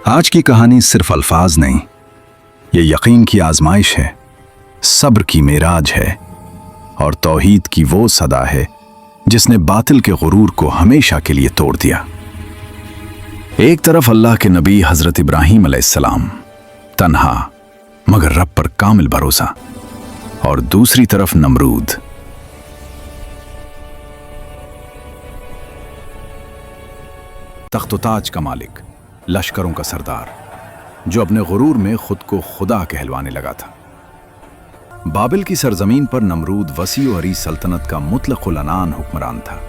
आज की कहानी सिर्फ अल्फाज नहीं, ये यकीन की आजमाइश है, सब्र की मेराज है और तौहीद की वो सदा है जिसने बातिल के गुरूर को हमेशा के लिए तोड़ दिया। एक तरफ अल्लाह के नबी हजरत इब्राहीम अलैहिस्सलाम, तन्हा मगर रब पर कामिल भरोसा, और दूसरी तरफ नमरूद। तख्त-ओ-ताज का मालिक, लश्करों का सरदार, जो अपने गुरूर में खुद को खुदा कहलवाने लगा था। बाबिल की सरजमीन पर नमरूद वसी और अरी सल्तनत का मुतलकुल अनान हुक्मरान था।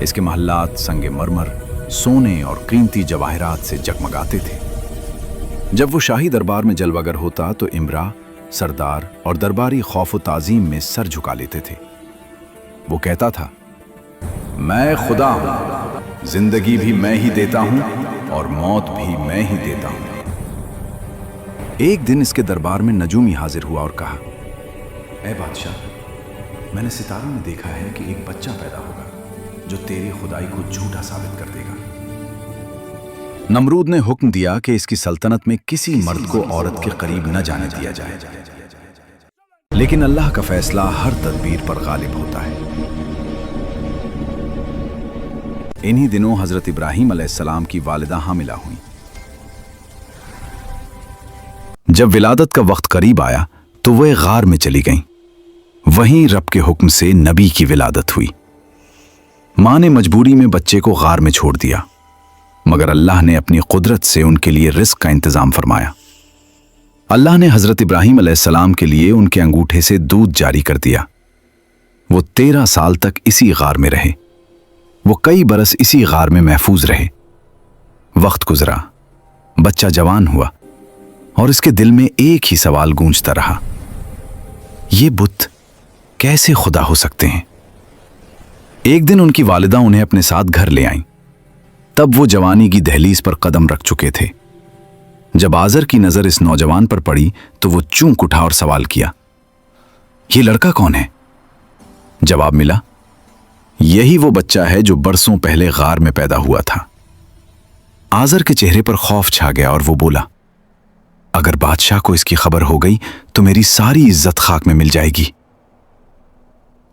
इसके महल्लात संगे मरमर, सोने और कीमती जवाहरात से जगमगाते थे। जब वो शाही दरबार में जलवागर होता तो इमरा, सरदार और दरबारी खौफ व ताजीम में सर झुका लेते थे। वो कहता था, मैं खुदा हूं, जिंदगी भी मैं ही देता हूं और मौत भी मैं ही देता हूं। एक दिन इसके दरबार में नजूमी हाजिर हुआ और कहा, ऐ बादशाह, मैंने सितारों में देखा है कि एक बच्चा पैदा होगा जो तेरी खुदाई को झूठा साबित कर देगा। नमरूद ने हुक्म दिया कि इसकी सल्तनत में किसी मर्द को औरत के करीब न जाने दिया जाए, लेकिन अल्लाह का फैसला हर तदबीर पर गालिब होता है। इन्हीं दिनों हजरत इब्राहीम अलैहिस्सलाम की वालिदा हामिला हुई। जब विलादत का वक्त करीब आया तो वह गार में चली गईं। वहीं रब के हुक्म से नबी की विलादत हुई। मां ने मजबूरी में बच्चे को गार में छोड़ दिया, मगर अल्लाह ने अपनी कुदरत से उनके लिए रिस्क का इंतजाम फरमाया। अल्लाह ने हजरत इब्राहीम अलैहिस्सलाम के लिए उनके अंगूठे से दूध जारी कर दिया। वो 13 साल तक इसी गार में रहे। वो कई बरस इसी गार में महफूज रहे। वक्त गुजरा, बच्चा जवान हुआ और इसके दिल में एक ही सवाल गूंजता रहा, ये बुत कैसे खुदा हो सकते हैं। एक दिन उनकी वालिदा उन्हें अपने साथ घर ले आईं। तब वो जवानी की दहलीज पर कदम रख चुके थे। जब आजर की नजर इस नौजवान पर पड़ी तो वो चूंक उठा और सवाल किया, ये लड़का कौन है? जवाब मिला, यही वो बच्चा है जो बरसों पहले गार में पैदा हुआ था। आजर के चेहरे पर खौफ छा गया और वो बोला, अगर बादशाह को इसकी खबर हो गई तो मेरी सारी इज्जत खाक में मिल जाएगी।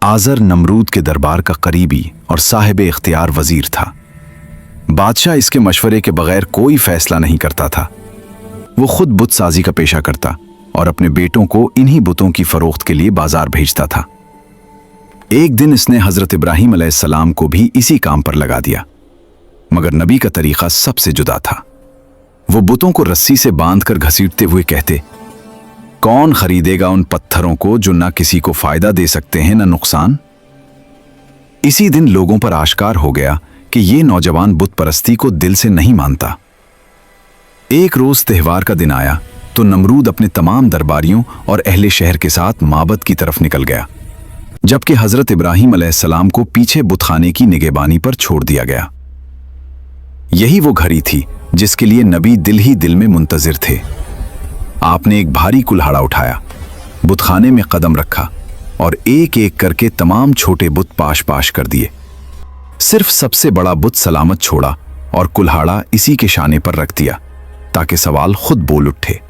आजर नमरूद के दरबार का करीबी और साहिब इख्तियार वजीर था। बादशाह इसके मशवरे के बगैर कोई फैसला नहीं करता था। वो खुद बुत साजी का पेशा करता और अपने बेटों को इन्हीं बुतों की फरोख्त के लिए बाजार भेजता था। एक दिन इसने हजरत इब्राहीम अलैहिस्सलाम को भी इसी काम पर लगा दिया, मगर नबी का तरीका सबसे जुदा था। वो बुतों को रस्सी से बांधकर घसीटते हुए कहते, कौन खरीदेगा उन पत्थरों को जो ना किसी को फायदा दे सकते हैं ना नुकसान। इसी दिन लोगों पर आश्कार हो गया कि ये नौजवान बुत परस्ती को दिल से नहीं मानता। एक रोज त्योहार का दिन आया तो नमरूद अपने तमाम दरबारियों और अहले शहर के साथ माबद की तरफ निकल गया, जबकि हजरत इब्राहीम अलैहिस्सलाम को पीछे बुतखाने की निगहबानी पर छोड़ दिया गया। यही वो घड़ी थी जिसके लिए नबी दिल ही दिल में मुंतजिर थे। आपने एक भारी कुल्हाड़ा उठाया, बुतखाने में कदम रखा और एक एक करके तमाम छोटे बुत पाश पाश कर दिए। सिर्फ सबसे बड़ा बुत सलामत छोड़ा और कुल्हाड़ा इसी के शाने पर रख दिया ताकि सवाल खुद बोल उठे।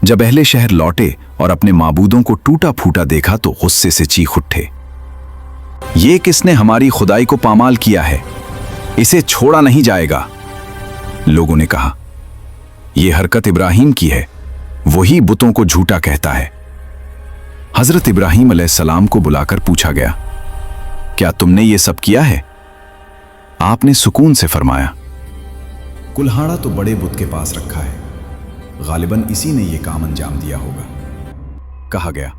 जब अहले शहर लौटे और अपने माबूदों को टूटा फूटा देखा तो गुस्से से चीख उठे, ये किसने हमारी खुदाई को पामाल किया है, इसे छोड़ा नहीं जाएगा। लोगों ने कहा, यह हरकत इब्राहीम की है, वही बुतों को झूठा कहता है। हजरत इब्राहीम अलैहिस्सलाम को बुलाकर पूछा गया, क्या तुमने ये सब किया है? आपने सुकून से फरमाया, कुल्हाड़ा तो बड़े बुत के पास रखा है, गालिबन इसी ने यह काम अंजाम दिया होगा। कहा गया,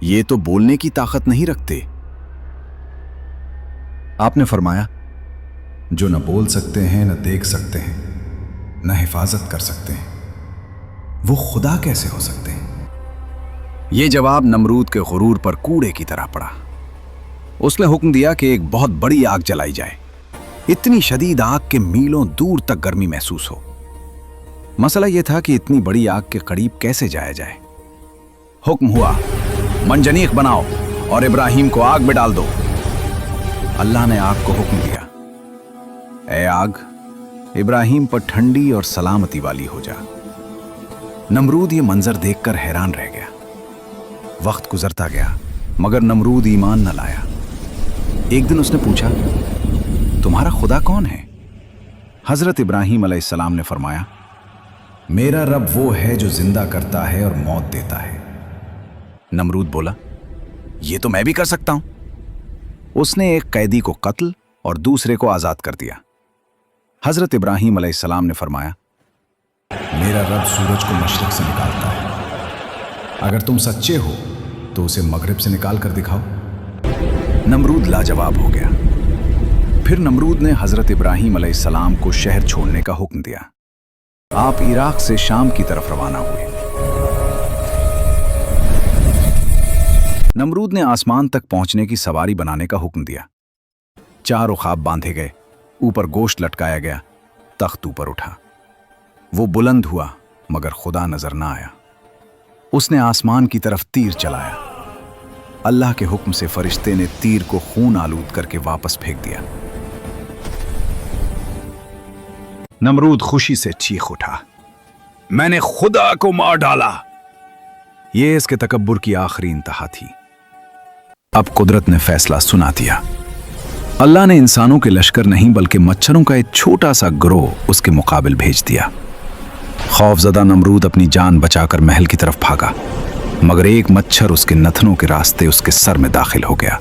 ये तो बोलने की ताकत नहीं रखते। आपने फरमाया, जो न बोल सकते हैं, न देख सकते हैं, न हिफाजत कर सकते हैं, वो खुदा कैसे हो सकते हैं? ये जवाब नमरूद के गुरूर पर कूड़े की तरह पड़ा। उसने हुक्म दिया कि एक बहुत बड़ी आग जलाई जाए, इतनी शदीद आग के मीलों दूर तक गर्मी महसूस हो। मसला यह था कि इतनी बड़ी आग के करीब कैसे जाया जाए। हुक्म हुआ, मंजनीक बनाओ और इब्राहीम को आग में डाल दो। अल्लाह ने आग को हुक्म दिया, ए आग, इब्राहिम पर ठंडी और सलामती वाली हो जा। नमरूद ये मंजर देखकर हैरान रह गया। वक्त गुजरता गया मगर नमरूद ईमान न लाया। एक दिन उसने पूछा, तुम्हारा खुदा कौन है? हजरत इब्राहिम अलैहिस्सलाम ने फरमाया, मेरा रब वो है जो जिंदा करता है और मौत देता है। नमरूद बोला, ये तो मैं भी कर सकता हूं। उसने एक कैदी को कत्ल और दूसरे को आजाद कर दिया। हजरत इब्राहिम अलैहिस्सलाम ने फरमाया, मेरा रब सूरज को मशरिक से निकालता है, अगर तुम सच्चे हो तो उसे मगरिब से निकाल कर दिखाओ। नमरूद लाजवाब हो गया। फिर नमरूद ने हजरत इब्राहिम अलैहिस्सलाम को शहर छोड़ने का हुक्म दिया। आप इराक से शाम की तरफ रवाना हुए। नमरूद ने आसमान तक पहुंचने की सवारी बनाने का हुक्म दिया। चारों ख्वाब बांधे गए, ऊपर गोश्त लटकाया गया, तख्त ऊपर उठा। वो बुलंद हुआ मगर खुदा नजर ना आया। उसने आसमान की तरफ तीर चलाया। अल्लाह के हुक्म से फरिश्ते ने तीर को खून आलूद करके वापस फेंक दिया। नमरूद खुशी से चीख उठा, मैंने खुदा को मार डाला। यह इसके तकब्बुर की आखिरी इंतहा थी। अब कुदरत ने फैसला सुना दिया। अल्लाह ने इंसानों के लश्कर नहीं बल्कि मच्छरों का एक छोटा सा गिरोह उसके मुकाबिल भेज दिया। खौफजदा नमरूद अपनी जान बचाकर महल की तरफ भागा मगर एक मच्छर उसके नथनों के रास्ते उसके सर में दाखिल हो गया।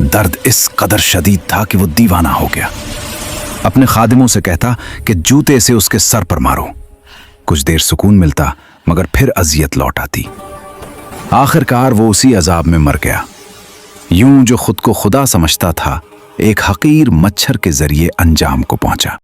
दर्द इस कदर शदीद था कि वो दीवाना हो गया। अपने खादिमों से कहता कि जूते से उसके सर पर मारो। कुछ देर सुकून मिलता मगर फिर अजियत लौट आती। आखिरकार वो उसी अजाब में मर गया। यूं जो खुद को खुदा समझता था, एक हकीर मच्छर के जरिए अंजाम को पहुंचा।